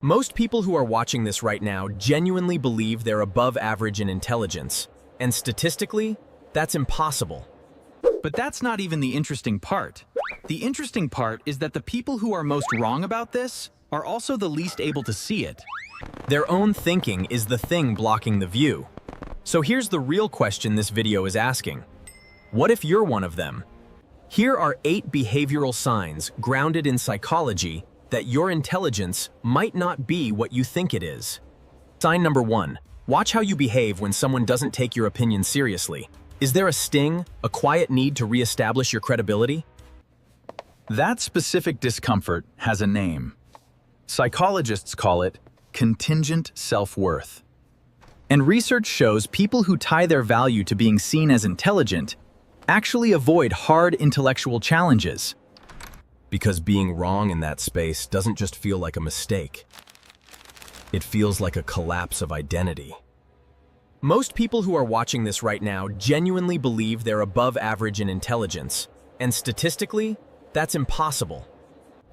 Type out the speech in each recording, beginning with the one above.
Most people who are watching this right now genuinely believe they're above average in intelligence, and statistically, that's impossible. But that's not even the interesting part. The interesting part is that the people who are most wrong about this are also the least able to see it. Their own thinking is the thing blocking the view. So here's the real question this video is asking. What if you're one of them? Here are 8 behavioral signs grounded in psychology that your intelligence might not be what you think it is. Sign number 1. Watch how you behave when someone doesn't take your opinion seriously. Is there a sting, a quiet need to reestablish your credibility? That specific discomfort has a name. Psychologists call it contingent self-worth. And research shows people who tie their value to being seen as intelligent actually avoid hard intellectual challenges. Because being wrong in that space doesn't just feel like a mistake. It feels like a collapse of identity. Most people who are watching this right now genuinely believe they're above average in intelligence, and statistically, that's impossible.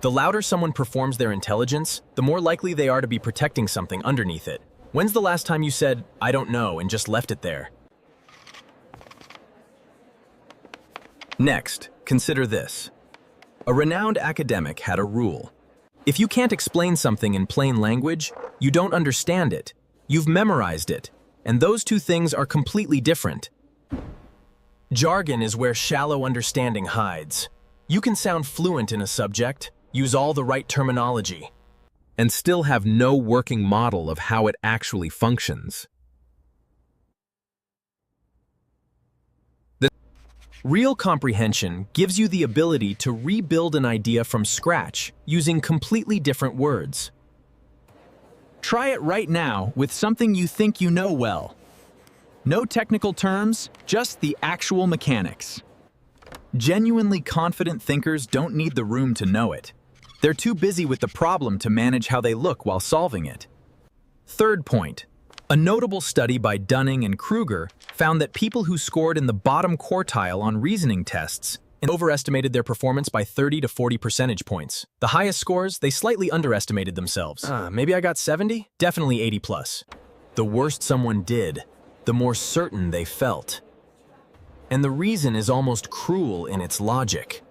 The louder someone performs their intelligence, the more likely they are to be protecting something underneath it. When's the last time you said, "I don't know," and just left it there? Next, consider this. A renowned academic had a rule. If you can't explain something in plain language, you don't understand it. You've memorized it, and those two things are completely different. Jargon is where shallow understanding hides. You can sound fluent in a subject, use all the right terminology, and still have no working model of how it actually functions. Real comprehension gives you the ability to rebuild an idea from scratch using completely different words. Try it right now with something you think you know well. No technical terms, just the actual mechanics. Genuinely confident thinkers don't need the room to know it. They're too busy with the problem to manage how they look while solving it. Third point. A notable study by Dunning and Kruger found that people who scored in the bottom quartile on reasoning tests overestimated their performance by 30 to 40 percentage points. The highest scores, they slightly underestimated themselves. Maybe I got 70? Definitely 80 plus. The worse someone did, the more certain they felt. And the reason is almost cruel in its logic.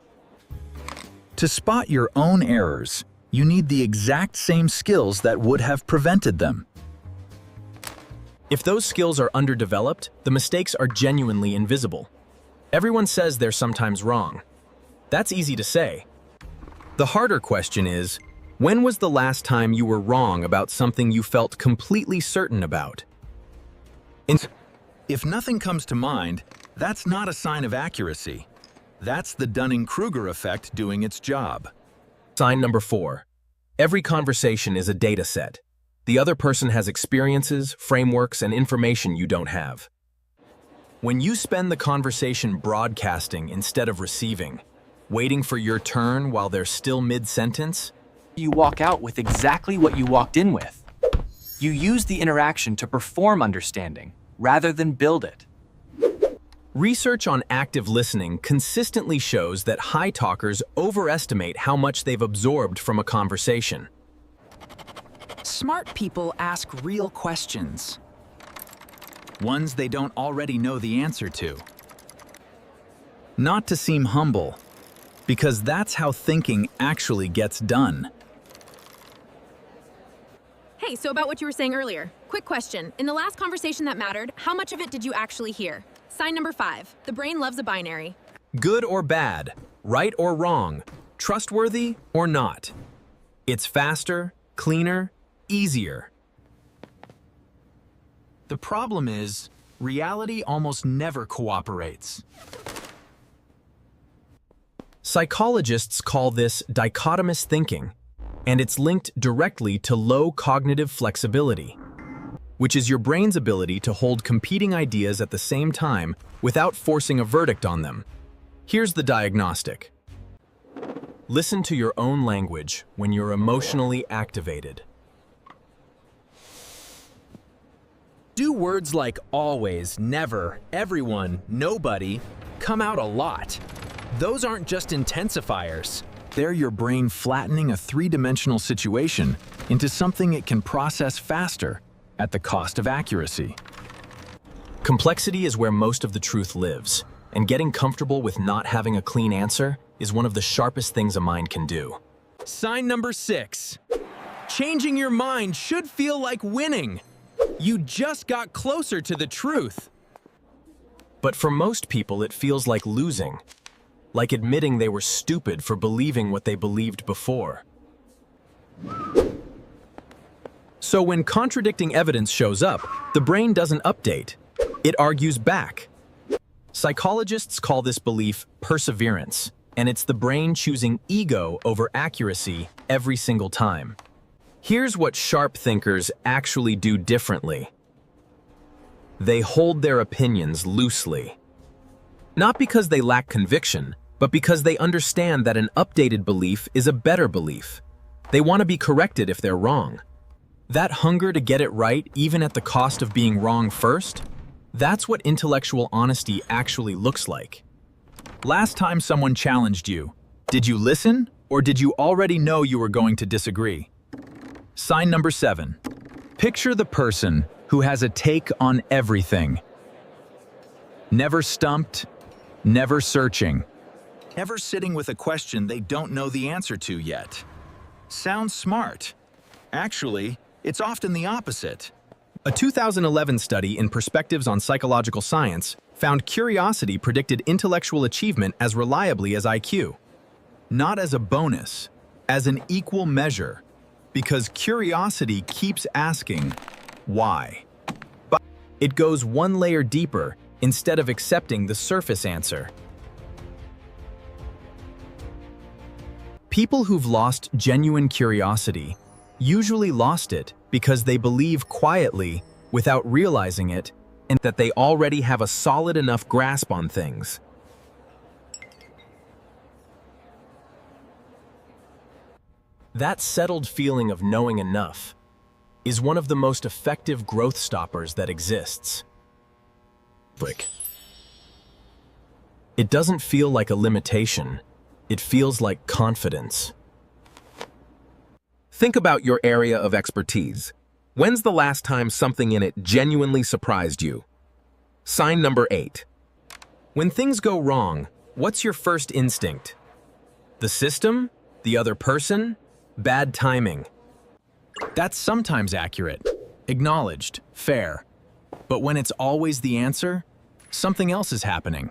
To spot your own errors, you need the exact same skills that would have prevented them. If those skills are underdeveloped, the mistakes are genuinely invisible. Everyone says they're sometimes wrong. That's easy to say. The harder question is, when was the last time you were wrong about something you felt completely certain about? If nothing comes to mind, that's not a sign of accuracy. That's the Dunning-Kruger effect doing its job. Sign number 4. Every conversation is a data set. The other person has experiences, frameworks, and information you don't have. When you spend the conversation broadcasting instead of receiving, waiting for your turn while they're still mid-sentence, you walk out with exactly what you walked in with. You use the interaction to perform understanding, rather than build it. research on active listening consistently shows that high talkers overestimate how much they've absorbed from a conversation. Smart people ask real questions. Ones they don't already know the answer to. Not to seem humble, because that's how thinking actually gets done. Hey, so about what you were saying earlier. Quick question. In the last conversation that mattered, how much of it did you actually hear? Sign number 5. The brain loves a binary. Good or bad, right or wrong, trustworthy or not. It's faster, cleaner, easier. The problem is, reality almost never cooperates. Psychologists call this dichotomous thinking, and it's linked directly to low cognitive flexibility, which is your brain's ability to hold competing ideas at the same time without forcing a verdict on them. Here's the diagnostic. Listen to your own language when you're emotionally activated. Do words like always, never, everyone, nobody come out a lot? Those aren't just intensifiers. They're your brain flattening a three-dimensional situation into something it can process faster at the cost of accuracy. Complexity is where most of the truth lives, and getting comfortable with not having a clean answer is one of the sharpest things a mind can do. Sign number 6. Changing your mind should feel like winning. You just got closer to the truth. But for most people, it feels like losing, like admitting they were stupid for believing what they believed before. So when contradicting evidence shows up, the brain doesn't update. It argues back. Psychologists call this belief perseverance, and it's the brain choosing ego over accuracy every single time. Here's what sharp thinkers actually do differently. They hold their opinions loosely. Not because they lack conviction, but because they understand that an updated belief is a better belief. They want to be corrected if they're wrong. That hunger to get it right, even at the cost of being wrong first, that's what intellectual honesty actually looks like. Last time someone challenged you, did you listen or did you already know you were going to disagree? Sign number 7. Picture the person who has a take on everything. Never stumped, never searching. Never sitting with a question they don't know the answer to yet. Sounds smart. Actually, it's often the opposite. A 2011 study in Perspectives on Psychological Science found curiosity predicted intellectual achievement as reliably as IQ. Not as a bonus, as an equal measure, because curiosity keeps asking, why? But it goes one layer deeper instead of accepting the surface answer. People who've lost genuine curiosity usually lost it because they believe quietly, without realizing it, and that they already have a solid enough grasp on things. That settled feeling of knowing enough is one of the most effective growth stoppers that exists. It doesn't feel like a limitation, it feels like confidence. Think about your area of expertise. When's the last time something in it genuinely surprised you? Sign number 8. When things go wrong, what's your first instinct? The system? The other person? Bad timing? That's sometimes accurate, acknowledged, fair. But when it's always the answer, something else is happening.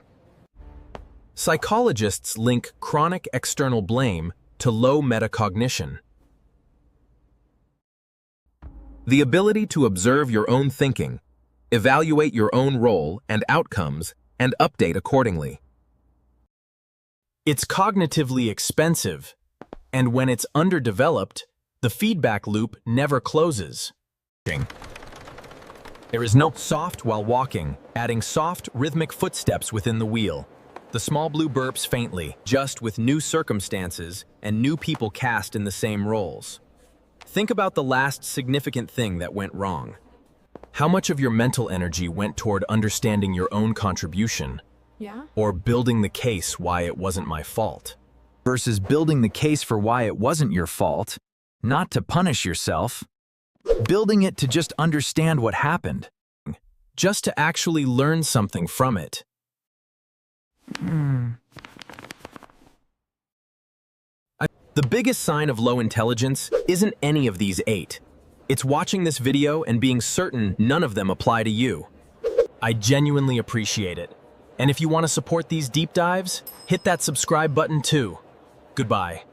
Psychologists link chronic external blame to low metacognition. The ability to observe your own thinking, evaluate your own role and outcomes, and update accordingly. It's cognitively expensive, and when it's underdeveloped, the feedback loop never closes. There is no soft while walking, adding soft, rhythmic footsteps within the wheel. The small blue burps faintly, just with new circumstances and new people cast in the same roles. Think about the last significant thing that went wrong. How much of your mental energy went toward understanding your own contribution? Or building the case why it wasn't my fault? Versus building the case for why it wasn't your fault, not to punish yourself. Building it to just understand what happened. Just to actually learn something from it. The biggest sign of low intelligence isn't any of these 8. It's watching this video and being certain none of them apply to you. I genuinely appreciate it. And if you want to support these deep dives, hit that subscribe button too. Goodbye.